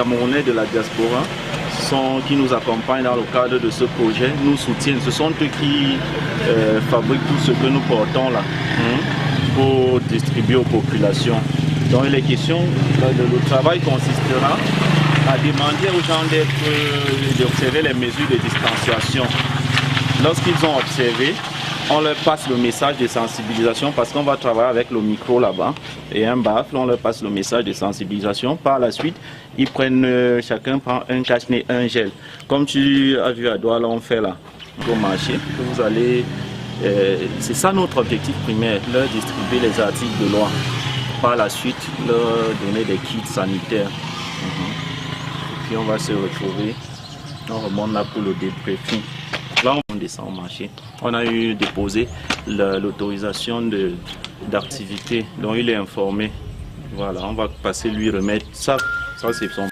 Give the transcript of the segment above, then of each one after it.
Camerounais de la diaspora qui nous accompagnent dans le cadre de ce projet, nous soutiennent. Ce sont eux qui fabriquent tout ce que nous portons là pour distribuer aux populations. Donc les questions, le travail consistera à demander aux gens d'observer les mesures de distanciation. Lorsqu'ils ont observé, on leur passe le message de sensibilisation parce qu'on va travailler avec le micro là-bas et un baffle, on leur passe le message de sensibilisation. Par la suite, ils prennent, chacun prend un cache-nez, un gel. Comme tu as vu à Douala, on fait là, au marché, que vous allez... c'est ça notre objectif primaire, leur distribuer les articles de loi. Par la suite, leur donner des kits sanitaires. Et puis on va se retrouver, on remonte là pour le débriefing. Là, on descend au marché. On a eu déposé l'autorisation d'activité, donc il est informé. Voilà, on va passer lui remettre ça. Ça c'est son.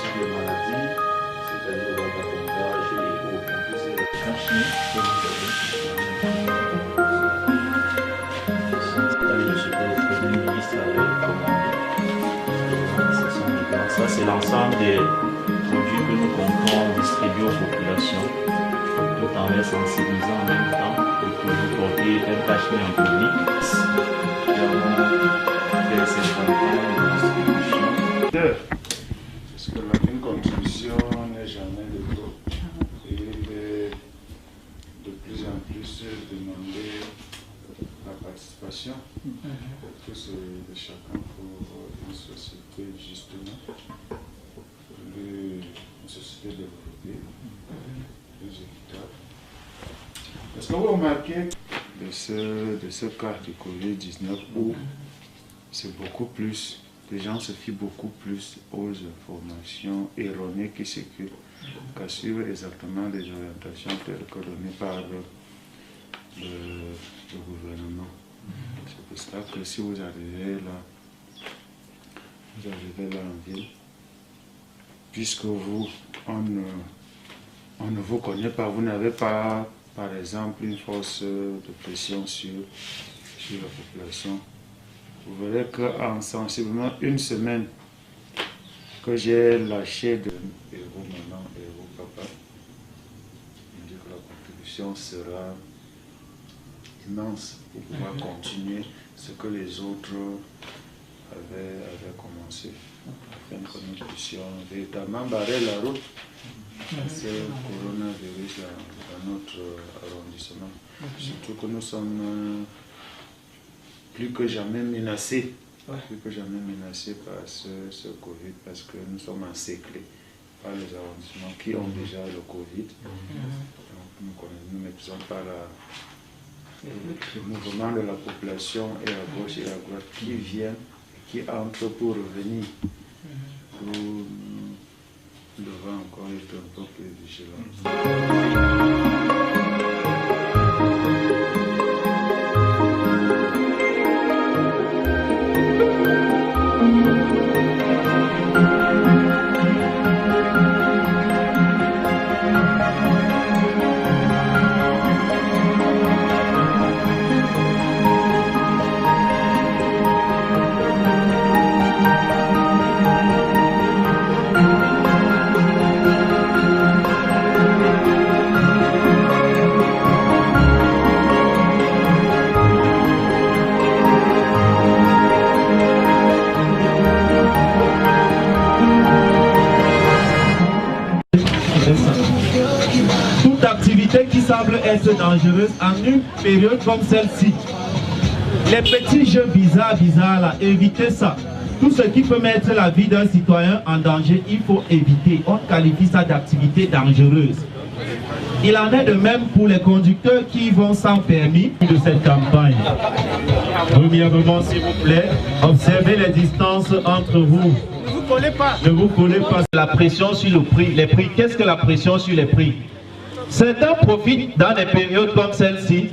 Des maladies, c'est-à-dire le vagabondage et autres. En plus, c'est le cache-nez que vous avez. Ce que le Premier ministre avait commandé. Ça, c'est l'ensemble des produits que nous comptons distribuer aux populations, tout en les sensibilisant en même temps pour toujours porter un cache-nez en public. Nous avons fait cette campagne de distribution. Parce que une contribution n'est jamais de trop. Et il est de plus en plus demandé la participation pour tous et chacun pour une société justement, une société développée, plus équitable. Est-ce que vous remarquez de ce cas du Covid-19 où c'est beaucoup plus... Les gens se fient beaucoup plus aux informations erronées qui circulent qu'à suivre exactement les orientations telles que données par le gouvernement. C'est pour cela que si vous arrivez là en ville, puisque on ne vous connaît pas, vous n'avez pas, par exemple, une force de pression sur la population. Vous verrez qu'en sensiblement une semaine que j'ai lâché de héros maman et héros papa, on dit que la contribution sera immense pour pouvoir continuer ce que les autres avaient commencé, afin que nous puissions véritablement barrer la route à ce coronavirus dans notre arrondissement. Surtout que nous sommes plus que jamais menacés, par ce Covid, parce que nous sommes encerclés par les arrondissements qui ont déjà le Covid. Donc nous ne maîtrisons pas le mouvement de la population et à gauche et à droite qui vient, qui entre pour revenir. Nous devons encore être un peu plus vigilants. Toute activité qui semble être dangereuse en une période comme celle-ci. Les petits jeux bizarres là, évitez ça. Tout ce qui peut mettre la vie d'un citoyen en danger, il faut éviter. On qualifie ça d'activité dangereuse. Il en est de même pour les conducteurs qui vont sans permis de cette campagne. Premièrement, s'il vous plaît, observez les distances entre vous. Ne vous collez pas. Ne vous collez pas. La pression sur le prix. Les prix, qu'est-ce que la pression sur les prix? Certains profitent dans des périodes comme celle-ci.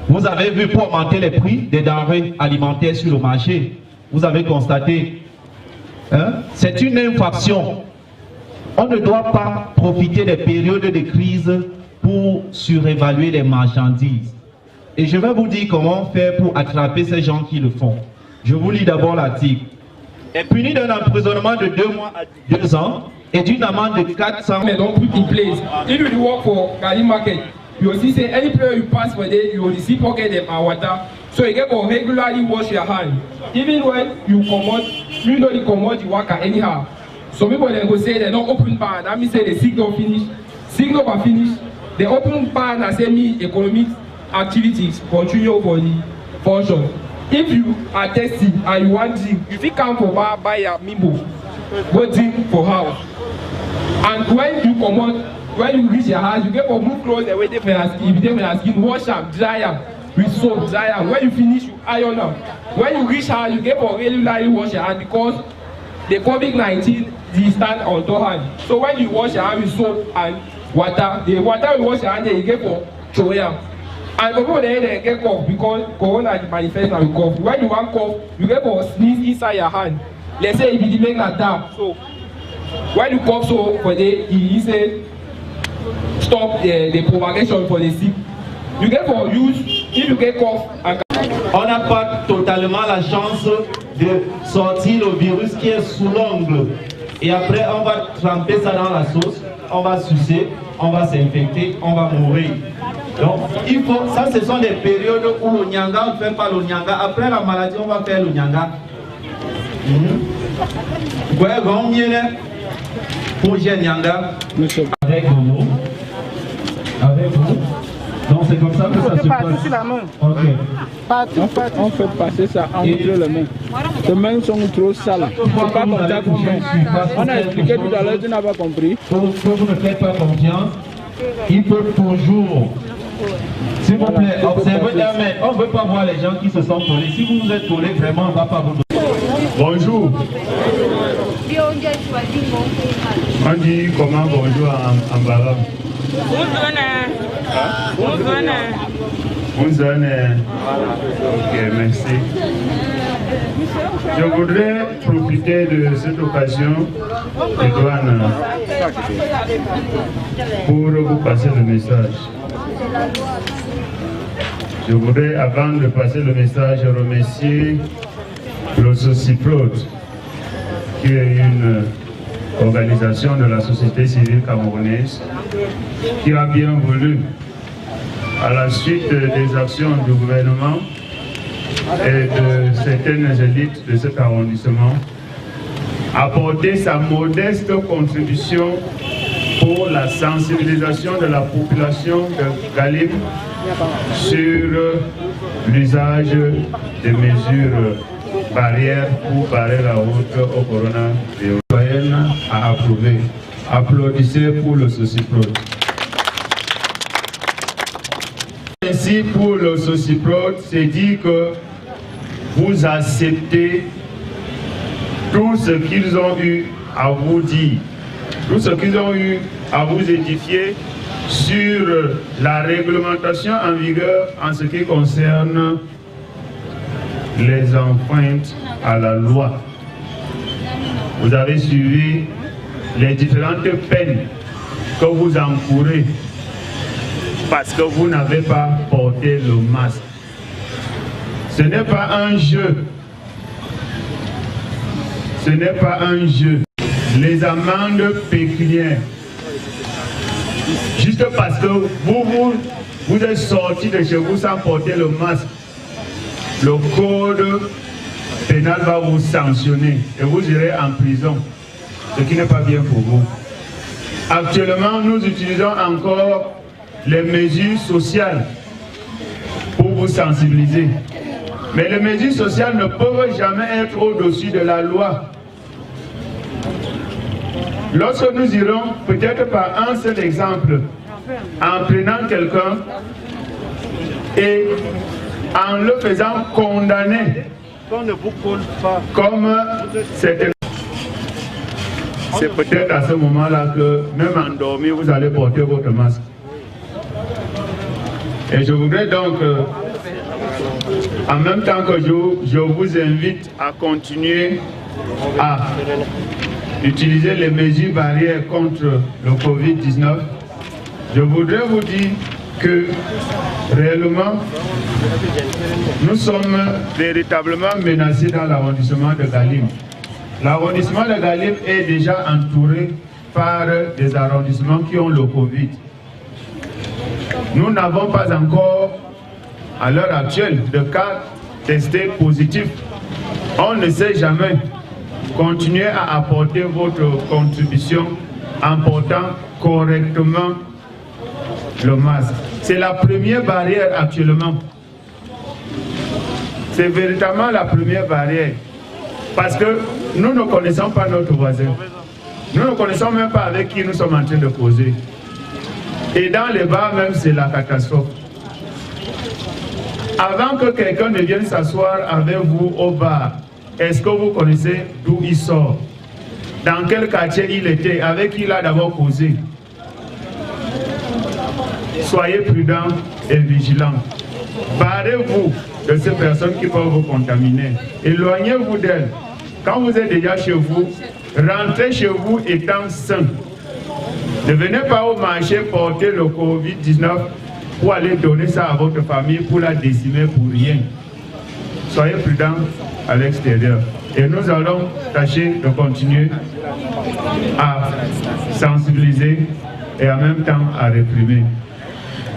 Vous avez vu pour augmenter les prix des denrées alimentaires sur le marché. Vous avez constaté. Hein? C'est une infraction. On ne doit pas profiter des périodes de crise pour surévaluer les marchandises. Et je vais vous dire comment faire pour attraper ces gens qui le font. Je vous lis d'abord l'article. Est puni d'un emprisonnement de 2 mois à 2 ans et d'une amende de 400. They don't put in place. If you work for Gali market, you will see say any player you pass for there, you will see pocket them and water. So you get to regularly wash your hand. Even when you come out, you know you come out, you work anyhow. Some people then go say they don't open bar. That means say the signal finish. Signal are finished. They open bar and say me economic activities continue for the function. If you are thirsty and you want drink, you fit come for bar buy a mimbo, go drink for house. And when you come out, when you reach your house, you get for move clothes away for your skin. If you take for your skin, wash them, dry them with soap, dry them. When you finish, you iron them. When you reach house, you get for regularly wash your hand because the COVID-19 is stand on your hand. So when you wash your hand with soap and water, the water you wash your hand, you get for throw them. And for people they get cough because corona manifest and cough. When you want cough, you get for sneeze inside your hand. Let's say if you make a tap, so when you cough so for the he say stop the propagation for the sick. You get for use if you get cough and on n'a pas totalement la chance de sortir le virus qui est sous l'ongle. Et après, on va tremper ça dans la sauce, on va sucer, on va s'infecter, on va mourir. Donc, il faut, ça ce sont des périodes où le nyanga, on ne fait pas le nyanga. Après la maladie, on va faire le nyanga. Projet nyanga avec nous. Avec vous. Donc c'est comme ça que ça se passe. Sur la main. Okay. On fait passer ça entre les mains. Les mains sont trop sales. C'est pas contact main. On a expliqué tout à l'heure, tu n'as pas compris. Quand vous ne faites pas confiance, il faut toujours, s'il vous plaît, observez un mètre. On ne veut pas voir les gens qui se sont collés. Si vous vous êtes collés, vraiment, on ne va pas vous donner. Bonjour. On dit comment bonjour en bala? Ok, merci. Je voudrais profiter de cette occasion de douane pour vous passer le message. Je voudrais, avant de passer le message, remercier le Sociprod, qui est une organisation de la société civile camerounaise, qui a bien voulu, à la suite des actions du gouvernement et de certaines élites de cet arrondissement, apporter sa modeste contribution pour la sensibilisation de la population de Galim sur l'usage des mesures barrières pour barrer la route au coronavirus. À approuver. Applaudissez pour le Sociprod. Ainsi, pour le Sociprod, c'est dit que vous acceptez tout ce qu'ils ont eu à vous dire, tout ce qu'ils ont eu à vous édifier sur la réglementation en vigueur en ce qui concerne les enfreintes à la loi. Vous avez suivi les différentes peines que vous encourez parce que vous n'avez pas porté le masque. Ce n'est pas un jeu. Ce n'est pas un jeu. Les amendes pécuniaires, juste parce que vous êtes sorti de chez vous sans porter le masque, le code pénal va vous sanctionner et vous irez en prison, ce qui n'est pas bien pour vous. Actuellement, nous utilisons encore les mesures sociales pour vous sensibiliser. Mais les mesures sociales ne peuvent jamais être au-dessus de la loi. Lorsque nous irons, peut-être par un seul exemple, en prenant quelqu'un et en le faisant condamner, comme c'était, c'est peut-être à ce moment-là que même endormi, vous allez porter votre masque. Et je voudrais donc, en même temps que je vous invite à continuer à utiliser les mesures barrières contre le Covid-19, je voudrais vous dire que réellement, nous sommes véritablement menacés dans l'arrondissement de Galim. L'arrondissement de Galim est déjà entouré par des arrondissements qui ont le Covid. Nous n'avons pas encore, à l'heure actuelle, de cas testés positifs. On ne sait jamais. Continuez à apporter votre contribution en portant correctement le masque. C'est la première barrière actuellement. C'est véritablement la première barrière. Parce que nous ne connaissons pas notre voisin. Nous ne connaissons même pas avec qui nous sommes en train de causer. Et dans les bars même, c'est la catastrophe. Avant que quelqu'un ne vienne s'asseoir avec vous au bar, est-ce que vous connaissez d'où il sort? Dans quel quartier il était? Avec qui il a d'abord causé? Soyez prudents et vigilants. Barrez-vous de ces personnes qui peuvent vous contaminer. Éloignez-vous d'elles. Quand vous êtes déjà chez vous, rentrez chez vous étant sain. Ne venez pas au marché porter le Covid-19 pour aller donner ça à votre famille, pour la décimer pour rien. Soyez prudents à l'extérieur. Et nous allons tâcher de continuer à sensibiliser et en même temps à réprimer.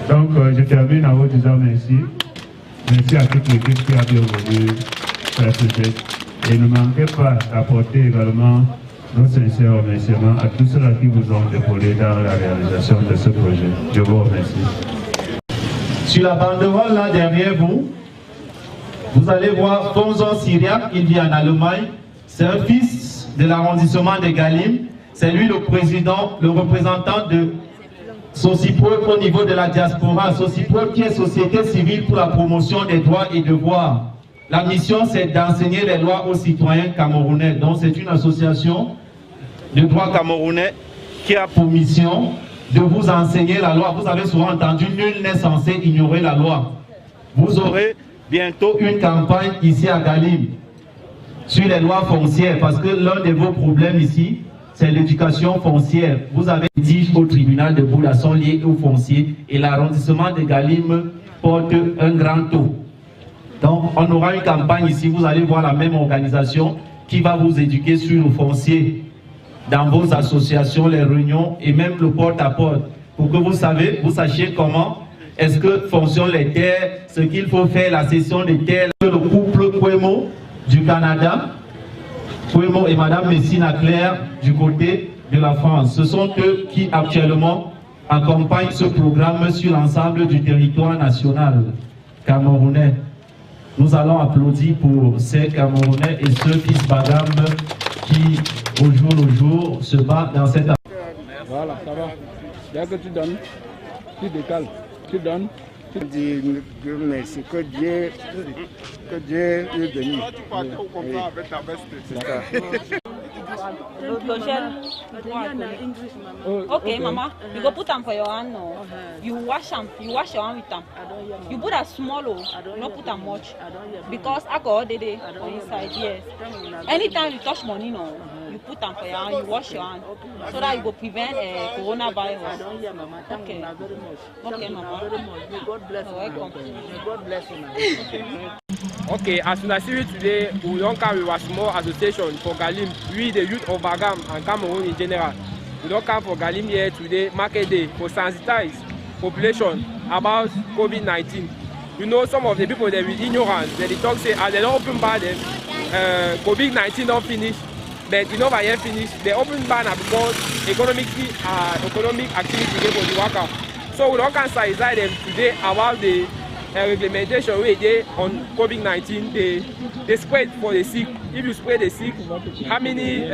Donc je termine en vous disant merci. Merci à toute l'équipe qui a bien voulu faire ce geste. Et ne manquez pas d'apporter également nos sincères remerciements à tous ceux qui vous ont épaulé dans la réalisation de ce projet. Je vous remercie. Sur la banderole là derrière vous, vous allez voir Fonzon Syriac, il vit en Allemagne. C'est un fils de l'arrondissement de Galim. C'est lui le président, le représentant de Sociprod au niveau de la diaspora. Sociprod qui est société civile pour la promotion des droits et devoirs. La mission, c'est d'enseigner les lois aux citoyens camerounais. Donc, c'est une association de droit camerounais qui a pour mission de vous enseigner la loi. Vous avez souvent entendu, nul n'est censé ignorer la loi. Vous aurez bientôt une campagne ici à Galim sur les lois foncières, parce que l'un de vos problèmes ici, c'est l'éducation foncière. Vous avez dit au tribunal de Boulasson lié au foncier et l'arrondissement de Galim porte un grand taux. Donc, on aura une campagne ici, vous allez voir la même organisation qui va vous éduquer sur le foncier dans vos associations, les réunions et même le porte-à-porte pour que vous sachiez comment est-ce que fonctionnent les terres, ce qu'il faut faire, la cession des terres. Le couple Kwemo du Canada, Kwemo et Madame Messina Claire du côté de la France, ce sont eux qui actuellement accompagnent ce programme sur l'ensemble du territoire national camerounais. Nous allons applaudir pour ces Camerounais et ce fils Bagam qui, au jour le jour, se bat dans cette... Voilà, ça va. Dès que tu donnes, tu décales, tu donnes. Tu dis Dieu merci, que Dieu est béni. Okay, Mama, you go put them for your hand. No. You wash them. You wash your hand with them. You put a small, not put them much, because alcohol they on inside. Yes. Anytime you touch money, no, you put them for your hand. You wash your hand so that you go prevent coronavirus. Okay. Okay, Mama. God bless you. God bless you. Okay, as you see today, we don't come with a small association for Galim. We, the youth of Bagam and Cameroon in general, we don't come for Galim here today, market day, for sensitize population about COVID-19. You know, some of the people they with ignorance, they talk say, as they don't open bar them, COVID-19 don't finish, but you know by yet finish, they open bar now because economic activity for the worker. So we don't can sensitize them today about the reglementation wey dey on COVID-19, they spread for the sick. If you spread the sick, how many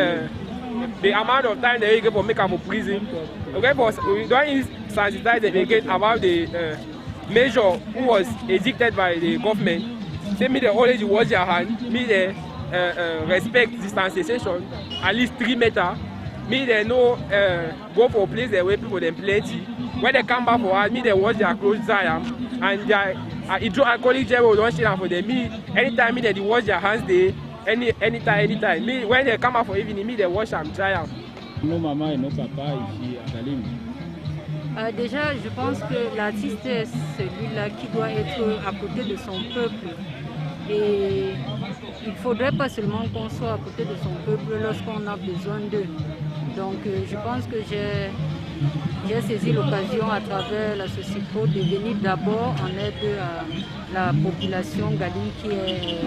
the amount of time they get for make am for prison. Okay, but we don't sensitize them again about the measure who was edicted by the government. Say me they always wash their hand, me they respect distanciation at least 3 meters. Me they no go for a place where people them plenty. When they come back for us, me they wash their clothes dry and their hydroalcoholic gel will don't share for them. Me anytime me they wash their hands they anytime. Me when they come out for evening, me they wash and dry them. Nos mamans et nos papas ici à Galim. Déjà, je pense que l'artiste est celui-là qui doit être à côté de son peuple. Et il ne faudrait pas seulement qu'on soit à côté de son peuple lorsqu'on a besoin d'eux. Donc je pense que j'ai saisi l'occasion à travers la Socipro de venir d'abord en aide à la population Galim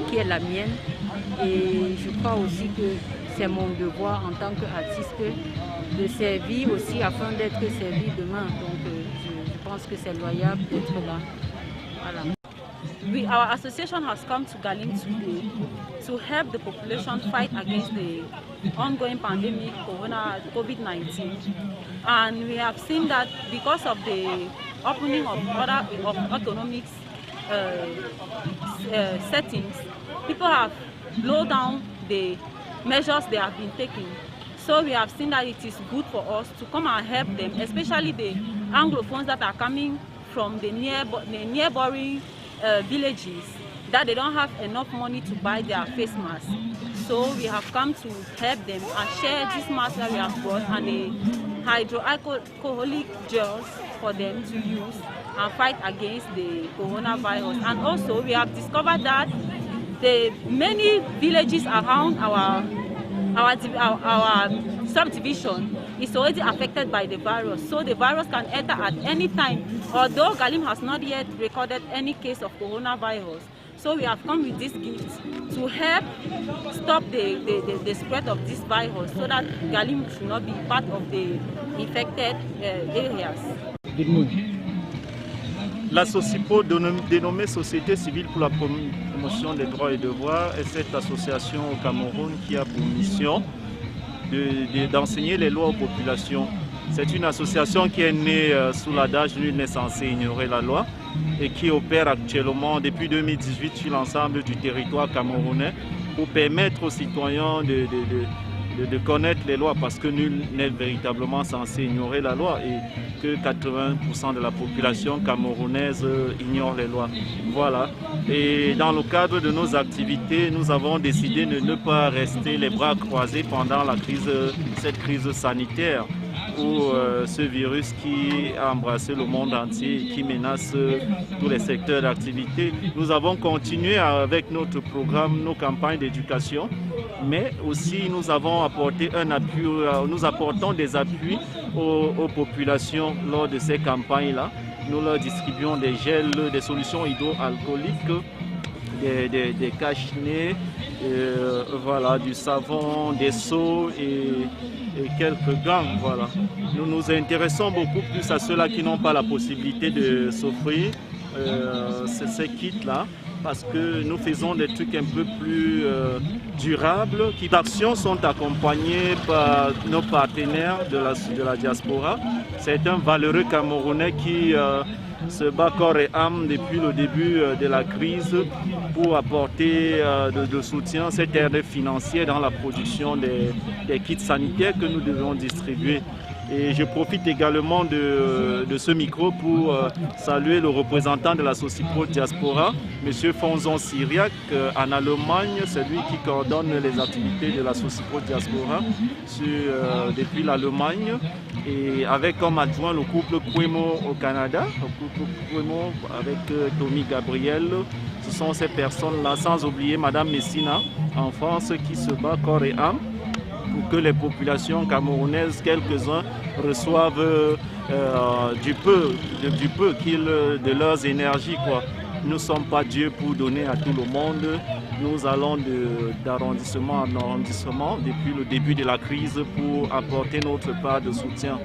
qui est la mienne. Et je crois aussi que c'est mon devoir en tant qu'artiste de servir aussi afin d'être servi demain. Donc je pense que c'est loyal d'être là. Voilà. Our association has come to Galim today to help the population fight against the ongoing pandemic, COVID-19. And we have seen that because of the opening of other economic settings, people have slowed down the measures they have been taking. So we have seen that it is good for us to come and help them, especially the Anglophones that are coming from the neighboring villages, that they don't have enough money to buy their face masks. So we have come to help them and share this mask that we have brought and the hydroalcoholic gels for them to use and fight against the coronavirus. And also we have discovered that the many villages around our subdivision is already affected by the virus, so the virus can enter at any time, although Galim has not yet recorded any case of coronavirus. So we have come with this gift to help stop the spread of this virus so that Galim should not be part of the infected areas. La Socipro, dénommée Société civile pour la promotion des droits et devoirs, est cette association au Cameroun qui a pour mission d'enseigner les lois aux populations. C'est une association qui est née sous l'adage « Nul n'est censé ignorer la loi » et qui opère actuellement depuis 2018 sur l'ensemble du territoire camerounais pour permettre aux citoyens de connaître les lois, parce que nul n'est véritablement censé ignorer la loi et que 80% de la population camerounaise ignore les lois. Voilà. Et dans le cadre de nos activités, nous avons décidé de ne pas rester les bras croisés pendant cette crise sanitaire où ce virus qui a embrassé le monde entier et qui menace tous les secteurs d'activité. Nous avons continué avec notre programme, nos campagnes d'éducation, mais aussi nous avons apporté un appui, nous apportons des appuis aux populations lors de ces campagnes-là. Nous leur distribuons des gels, des solutions hydroalcooliques, des cache-nez, voilà, du savon, des seaux et quelques gants. Voilà. Nous nous intéressons beaucoup plus à ceux-là qui n'ont pas la possibilité de s'offrir ces kits-là, parce que nous faisons des trucs un peu plus durables. Les actions sont accompagnées par nos partenaires de la diaspora. C'est un valeureux Camerounais qui se bat corps et âme depuis le début de la crise pour apporter de soutien, cette aide financière dans la production des kits sanitaires que nous devons distribuer. Et je profite également de ce micro pour saluer le représentant de la Socipro Diaspora, M. Fonzon Syriac, en Allemagne, c'est lui qui coordonne les activités de la Socipro Diaspora depuis l'Allemagne, et avec comme adjoint le couple Kwemo au Canada, le couple Kwemo avec Tommy Gabriel. Ce sont ces personnes-là, sans oublier Madame Messina en France qui se bat corps et âme pour que les populations camerounaises, quelques-uns, reçoivent du peu de leurs énergies, quoi. Nous ne sommes pas Dieu pour donner à tout le monde. Nous allons d'arrondissement en arrondissement depuis le début de la crise pour apporter notre part de soutien.